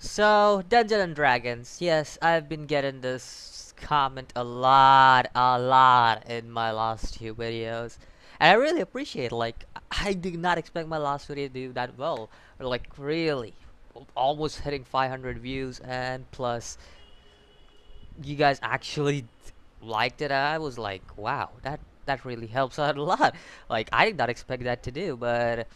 So, Dungeons and Dragons. Yes, I've been getting this comment a lot in my last few videos. And I really appreciate like I did not expect my last video to do that well. Like really almost hitting 500 views and plus you guys actually liked it. I was like, wow, that really helps out a lot. Like I did not expect that to do, but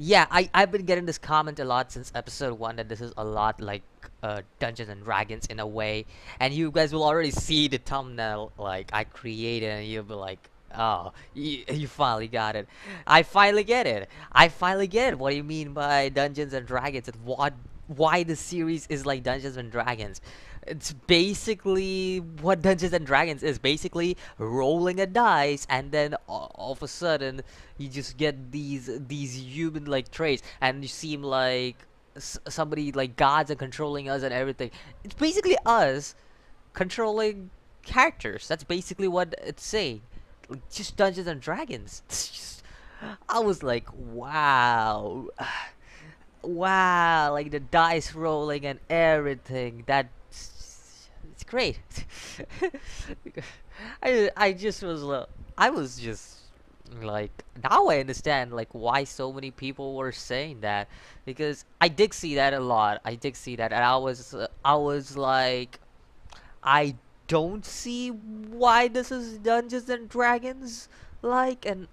yeah, I've been getting this comment a lot since episode 1 that this is a lot like Dungeons and Dragons in a way, and you guys will already see the thumbnail like I created, and you'll be like, "Oh, you finally got it! I finally get it! I finally get it! What do you mean by Dungeons and Dragons, and why the series is like Dungeons and Dragons?" It's basically what Dungeons and Dragons is. Basically, rolling a dice, and then all of a sudden you just get these human like traits, and you seem like somebody like gods and controlling us and everything. It's basically us controlling characters. That's basically what it's saying. Like, just Dungeons and Dragons. It's just, I was like, wow, wow, like the dice rolling and everything. It's great. I just was I was just like now I understand like why so many people were saying that, because I did see that a lot. I did see that, and I was like, I don't see why this is Dungeons and Dragons like, and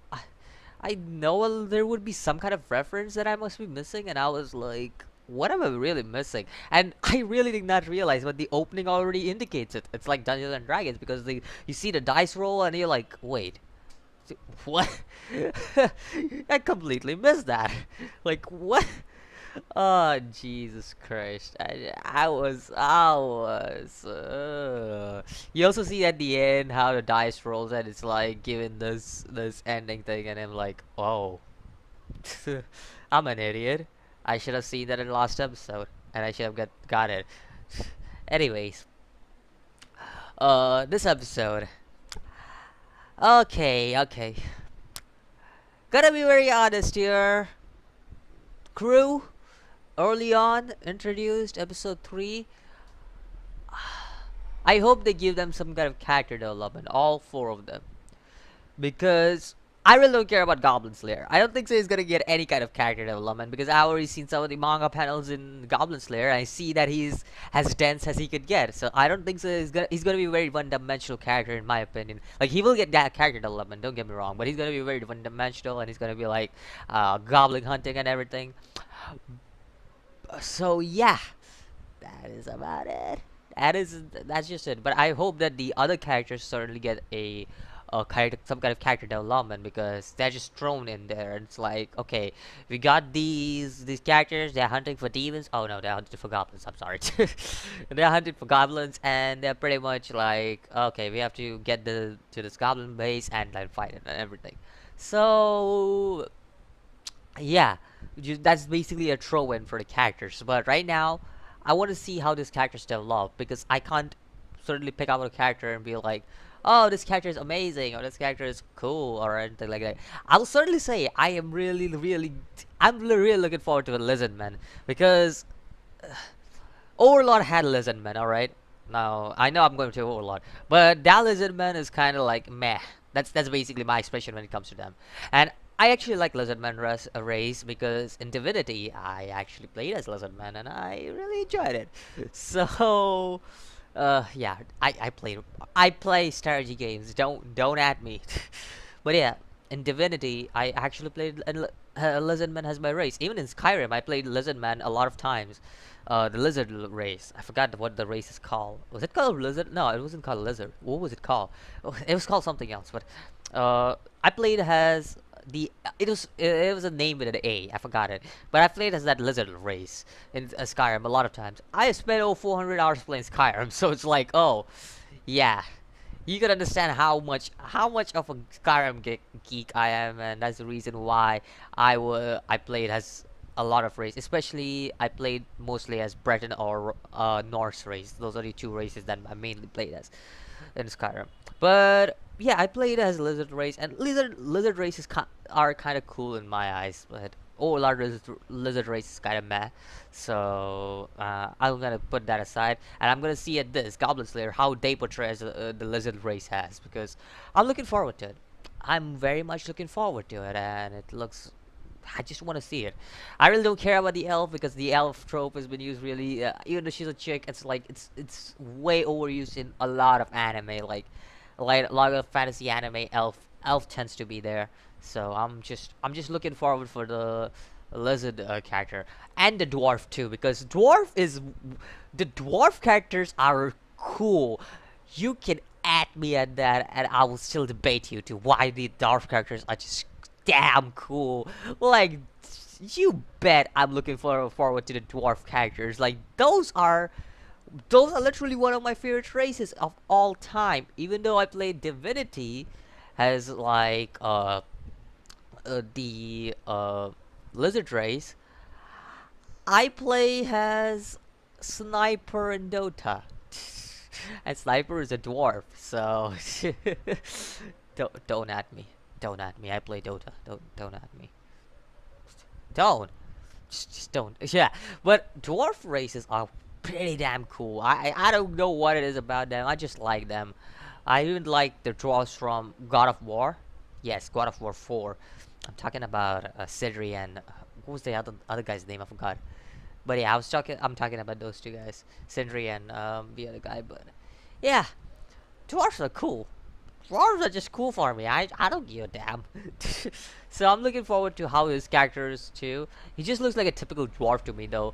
I know there would be some kind of reference that I must be missing, and I was like, what am I really missing? And I really did not realize, but the opening already indicates it. It's like Dungeons and Dragons because you see the dice roll and you're like, wait, what? I completely missed that. Like what? Oh Jesus Christ! I was. You also see at the end how the dice rolls and it's like giving this ending thing, and I'm like, oh, I'm an idiot. I should have seen that in the last episode, and I should have got it. Anyways, this episode. Okay. Gotta be very honest here. Crew, early on, introduced episode 3. I hope they give them some kind of character development, all 4 of them. Because I really don't care about Goblin Slayer. I don't think so he's gonna get any kind of character development because I already seen some of the manga panels in Goblin Slayer. And I see that he's as dense as he could get. So I don't think so he's gonna be a very one-dimensional character in my opinion. Like he will get that character development, don't get me wrong, but he's gonna be very one-dimensional and he's gonna be like goblin hunting and everything. So yeah, that is about it. That's just it. But I hope that the other characters certainly get a character, some kind of character development, because they're just thrown in there. And it's like, okay, we got these characters. They're hunting for demons. Oh no, they're hunting for goblins. I'm sorry. They're hunting for goblins, and they're pretty much like, okay, we have to get to this goblin base and like fight it and everything. So yeah, that's basically a throw-in for the characters. But right now, I want to see how these characters develop, because I can't certainly pick out a character and be like, oh, this character is amazing or this character is cool or anything like that. I'll certainly say I am I'm really looking forward to a Lizard Man, because Overlord had Lizard Man, all right. Now I know I'm going to Overlord, but that Lizard Man is kind of like meh. That's basically my expression when it comes to them. And I actually like Lizardman race because in Divinity I actually played as Lizardman and I really enjoyed it. So yeah, I play strategy games. Don't at me. But yeah, in Divinity I actually played Lizardman as my race. Even in Skyrim I played Lizardman a lot of times. The lizard race. I forgot what the race is called. Was it called lizard? No, it wasn't called lizard. What was it called? Oh, it was called something else. But I played as it was a name with an A. I forgot it. But I played as that lizard race in Skyrim a lot of times. I spent over 400 hours playing Skyrim, so it's like, oh, yeah. You can understand how much of a Skyrim geek I am, and that's the reason why I played as a lot of race. Especially I played mostly as Breton or Norse race. Those are the 2 races that I mainly played as in Skyrim. But yeah, I played as lizard race, and lizard races are kind of cool in my eyes. But overall lizard race is kind of meh. So I'm gonna put that aside, and I'm gonna see at this Goblin Slayer how they portray as the lizard race has, because I'm looking forward to it. I'm very much looking forward to it, and it looks. I just want to see it. I really don't care about the elf because the elf trope has been used really. Even though she's a chick, it's like it's way overused in a lot of anime. Like a lot of fantasy anime, elf tends to be there. So I'm just looking forward for the lizard character and the dwarf too, because the dwarf characters are cool. You can add me at that, and I will still debate you to why the dwarf characters are just damn cool. Like, you bet I'm looking forward to the dwarf characters. Like, those are literally one of my favorite races of all time. Even though I played Divinity, has like the lizard race, I play as Sniper in Dota. And Sniper is a dwarf, so don't at me. Don't at me. I play Dota. Don't at me. Don't. Just don't. Yeah, but dwarf races are pretty damn cool. I don't know what it is about them. I just like them. I even like the dwarves from God of War. Yes, God of War 4. I'm talking about Sidri and what was the other guy's name? I forgot. But yeah, I'm talking about those two guys, Sindri and the other guy. But yeah, dwarves are cool. Dwarves are just cool for me. I don't give a damn. So I'm looking forward to how his character is too. He just looks like a typical dwarf to me though.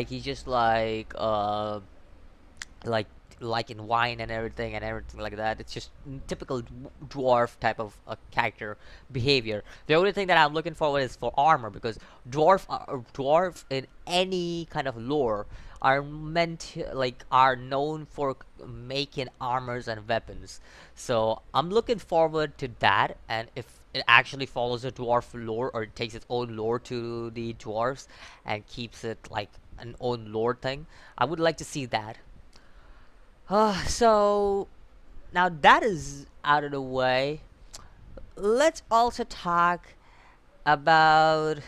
He's just like like in wine and everything like that. It's just typical dwarf type of character behavior. The only thing that I'm looking forward is for armor, because dwarf in any kind of lore are are known for making armors and weapons. So I'm looking forward to that, and if it actually follows a dwarf lore or it takes its own lore to the dwarves and keeps it like an own lore thing, I would like to see that. So now that is out of the way, let's also talk about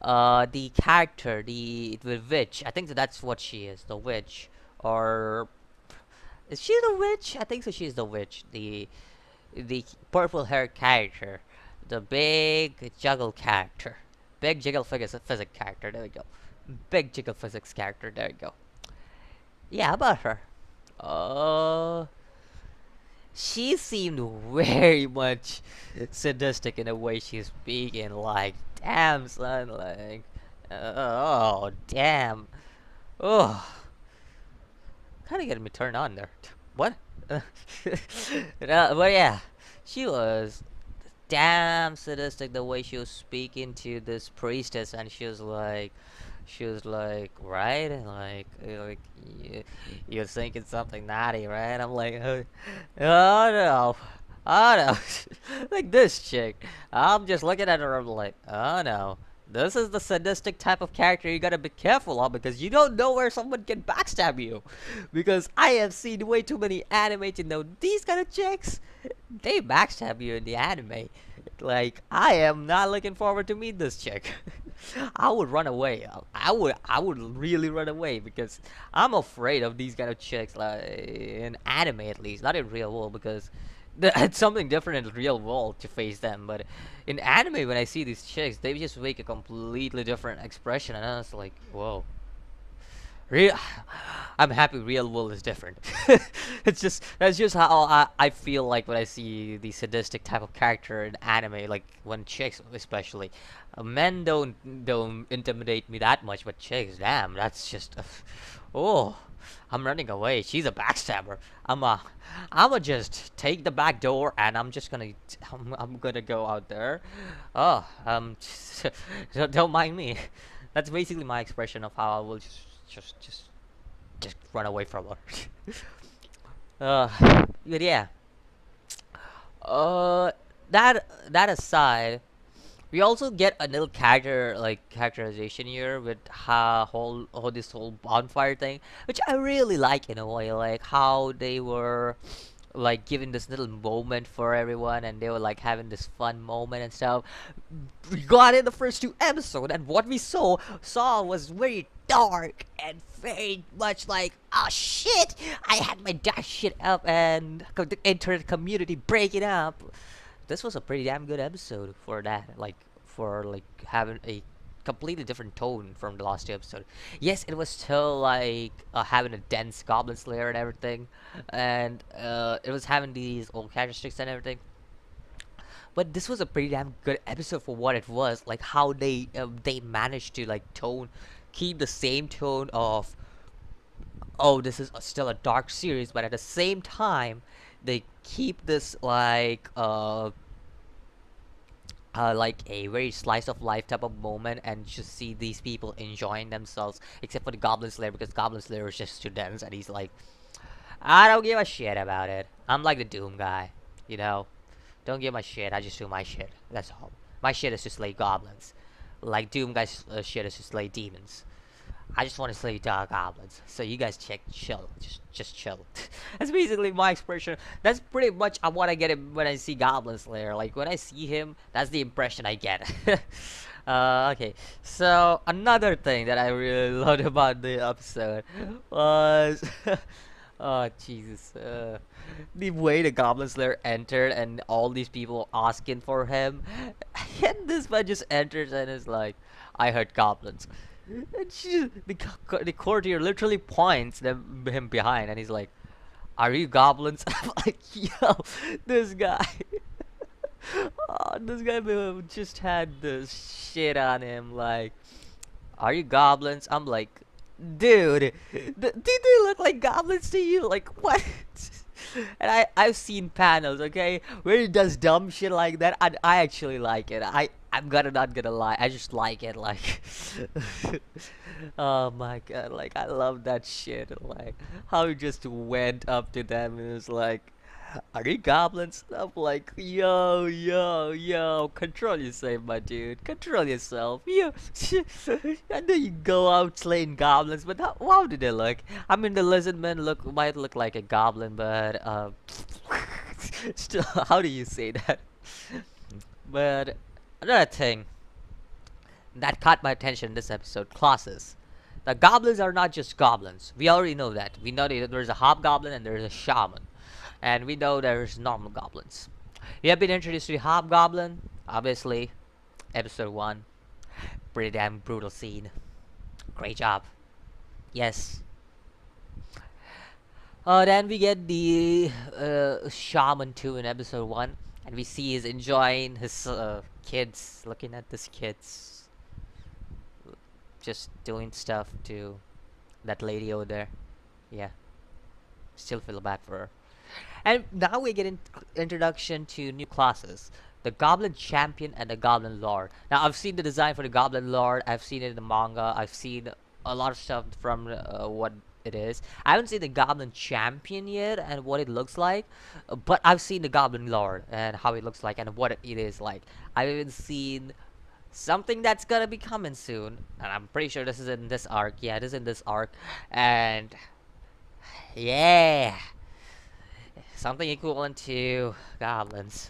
the character, the witch. I think that's what she is, the witch, or is she the witch? I think so. She's the witch, the purple hair character, the big juggle character, big jiggle physics character. There we go. Big jiggle physics character. There we go. Yeah, about her. Uh, she seemed very much sadistic in the way she's speaking. Like, damn, son, like, oh, damn. Oh, kind of getting me turned on there. What? No, but yeah, she was damn sadistic the way she was speaking to this priestess, and she was like, right, like you're thinking something naughty, right? I'm like, oh no, oh no, like this chick. I'm just looking at her. I'm like, oh no. This is the sadistic type of character you gotta be careful of, because you don't know where someone can backstab you. Because I have seen way too many anime to know these kind of chicks, they backstab you in the anime. Like, I am not looking forward to meet this chick. I would run away. I would really run away, because I'm afraid of these kind of chicks, like in anime at least, not in real world, because it's something different in the real world to face them. But in anime, when I see these chicks, they just make a completely different expression, and I was like, whoa. Real, I'm happy real world is different. That's just how I feel like when I see the sadistic type of character in anime, like when chicks especially. Men don't intimidate me that much, but chicks, damn, that's just oh, I'm running away. She's a backstabber. I'ma just take the back door, and I'm gonna go out there. Oh, don't mind me. That's basically my expression of how I will just just just run away from her. But yeah. Uh, that aside, we also get a little characterization here with how this whole bonfire thing, which I really like in a way, like how they were like giving this little moment for everyone, and they were like having this fun moment and stuff. We got in the first two episodes, and what we saw was very dark and very much like, oh shit, I had my dark shit up, and the internet community breaking up. This was a pretty damn good episode for that, like for like having a completely different tone from the last two episodes. Yes, it was still like having a dense goblin slayer and everything, and it was having these old characteristics and everything. But this was a pretty damn good episode for what it was. Like how they managed to like keep the same tone of, oh, this is still a dark series, but at the same time they keep this like a very slice of life type of moment, and just see these people enjoying themselves, except for the Goblin Slayer, because Goblin Slayer is just too dense, and he's like, I don't give a shit about it. I'm like the Doom guy, you know. Don't give a shit. I just do my shit. That's all. My shit is to slay goblins. Like Doom guys' shit is to slay demons. I just want to slay dark goblins. So you guys chill. Just chill. That's basically my expression. That's pretty much what I get when I see Goblin Slayer. Like when I see him, that's the impression I get. Okay. So another thing that I really loved about the episode was, oh Jesus, the way the Goblin Slayer entered and all these people asking for him, and this man just enters and is like, I heard goblins. And the courtier literally points him behind, and he's like, "Are you goblins?" I'm like, "Yo, this guy, oh, this guy just had this shit on him. Like, are you goblins?" I'm like, "Dude, do they look like goblins to you? Like, what?" And I've seen panels, okay, where he does dumb shit like that, and I actually like it. I'm gonna not gonna lie, I just like it, like, oh my god, like I love that shit, like how he just went up to them and was like, "Are you goblins?" I'm like, yo, yo, yo, control yourself, my dude. Control yourself. You, I know you go out slaying goblins, but how do they look? I mean, the lizardman might look like a goblin, but still, how do you say that? But another thing that caught my attention in this episode: classes. The goblins are not just goblins. We already know that. We know that there's a hobgoblin and there's a shaman. And we know there's normal goblins. We have been introduced to the hobgoblin, obviously, episode 1. Pretty damn brutal scene. Great job. Yes. Then we get the shaman 2 in episode 1. And we see he's enjoying his kids, looking at his kids, just doing stuff to that lady over there. Yeah. Still feel bad for her. And now we get an introduction to new classes. The Goblin Champion and the Goblin Lord. Now I've seen the design for the Goblin Lord. I've seen it in the manga. I've seen a lot of stuff from what it is. I haven't seen the Goblin Champion yet and what it looks like, but I've seen the Goblin Lord and how it looks like and what it is like. I've even seen something that's gonna be coming soon, and I'm pretty sure this is in this arc. Yeah, it is in this arc, and yeah, something equivalent to goblins.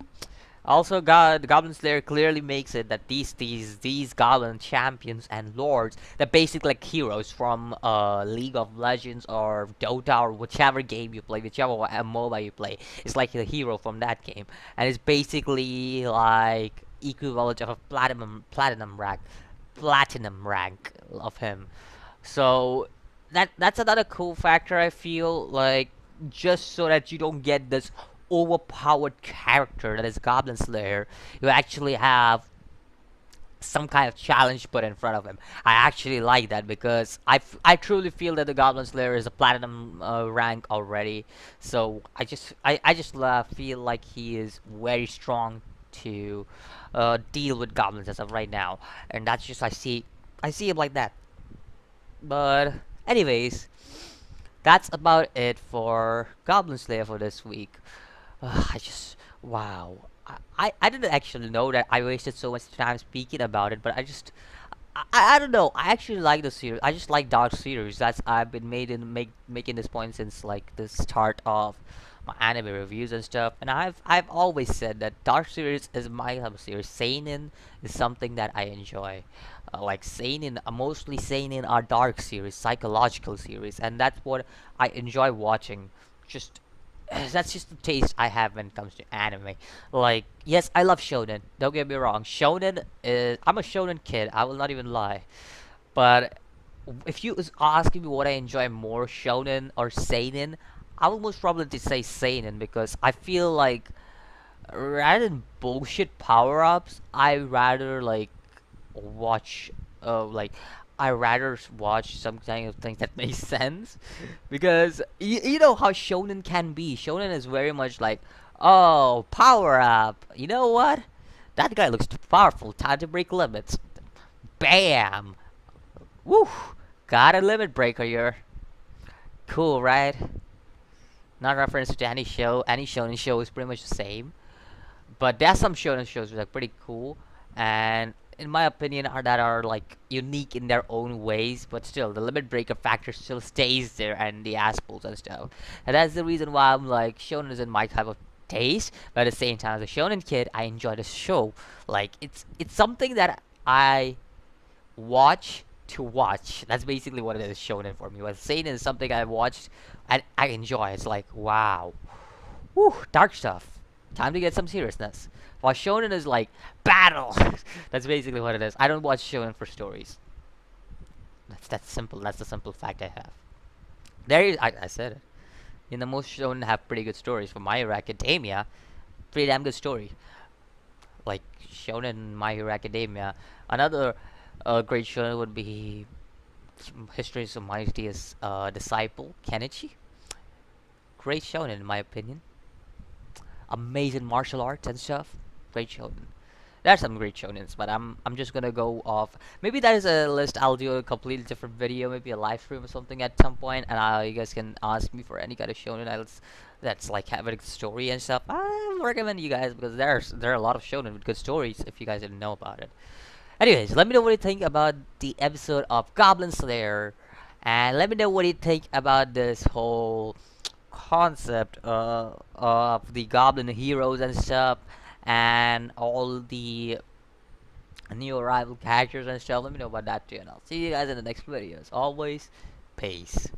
Also, the Goblin Slayer clearly makes it that these Goblin champions and lords, they're basically like heroes from League of Legends or Dota or whichever game you play, whichever MOBA you play. It's like a hero from that game, and it's basically like equivalent of a platinum rank of him. So that's another cool factor, I feel like, just so that you don't get this overpowered character that is Goblin Slayer. You actually have some kind of challenge put in front of him. I actually like that because I truly feel that the Goblin Slayer is a platinum rank already. So I just feel like he is very strong to deal with goblins as of right now, and that's just I see him like that. But anyways, that's about it for Goblin Slayer for this week. I just, wow. I didn't actually know that I wasted so much time speaking about it, but I don't know. I actually like the series. I just like Dark series. That's I've been making this point since like the start of my anime reviews and stuff, and I've always said that dark series is my type of series. Seinen is something that I enjoy. Like seinen, mostly seinen are dark series, psychological series, and that's what I enjoy watching. Just that's just the taste I have when it comes to anime. Like, yes, I love shonen. Don't get me wrong. Shonen is I'm a shonen kid. I will not even lie. But if you was asking me what I enjoy more, shonen or seinen, I would most probably say seinen because I feel like rather than bullshit power ups, I rather like watch like I rather watch some kind of things that make sense because you know how shonen can be. Shonen is very much like, oh, power up. You know what? That guy looks too powerful. Time to break limits. Bam. Woo. Got a limit breaker here. Cool, right? Not reference to any show. Any shonen show is pretty much the same. But there's some shonen shows that are pretty cool, and in my opinion, are that are like unique in their own ways. But still, the limit breaker factor still stays there, and the ass pulls and stuff. And that's the reason why I'm like shonen isn't my type of taste. But at the same time, as a shonen kid, I enjoy the show. Like it's something that I watch to watch. That's basically what it is shonen for me. But seinen is something I watched and I enjoy. It's like wow, whew, dark stuff. Time to get some seriousness. While shonen is like battle. That's basically what it is. I don't watch shonen for stories. That's simple. That's the simple fact I have. There is I said it. In the most shonen have pretty good stories. For My Hero Academia, pretty damn good story. Like shonen My Hero Academia. Another great shonen would be History's Mightiest Disciple, Kenichi. Great shonen in my opinion. Amazing martial arts and stuff. Great shonen. There's some great shonens, but I'm just gonna go off. Maybe that is a list. I'll do a completely different video, maybe a live stream or something at some point, and you guys can ask me for any kind of shonen that's like having a story and stuff. I recommend you guys because there are a lot of shonen with good stories if you guys didn't know about it. Anyways, let me know what you think about the episode of Goblin Slayer, and let me know what you think about this whole concept of the Goblin heroes and stuff, and all the new arrival characters and stuff. Let me know about that too, and I'll see you guys in the next video. As always, peace.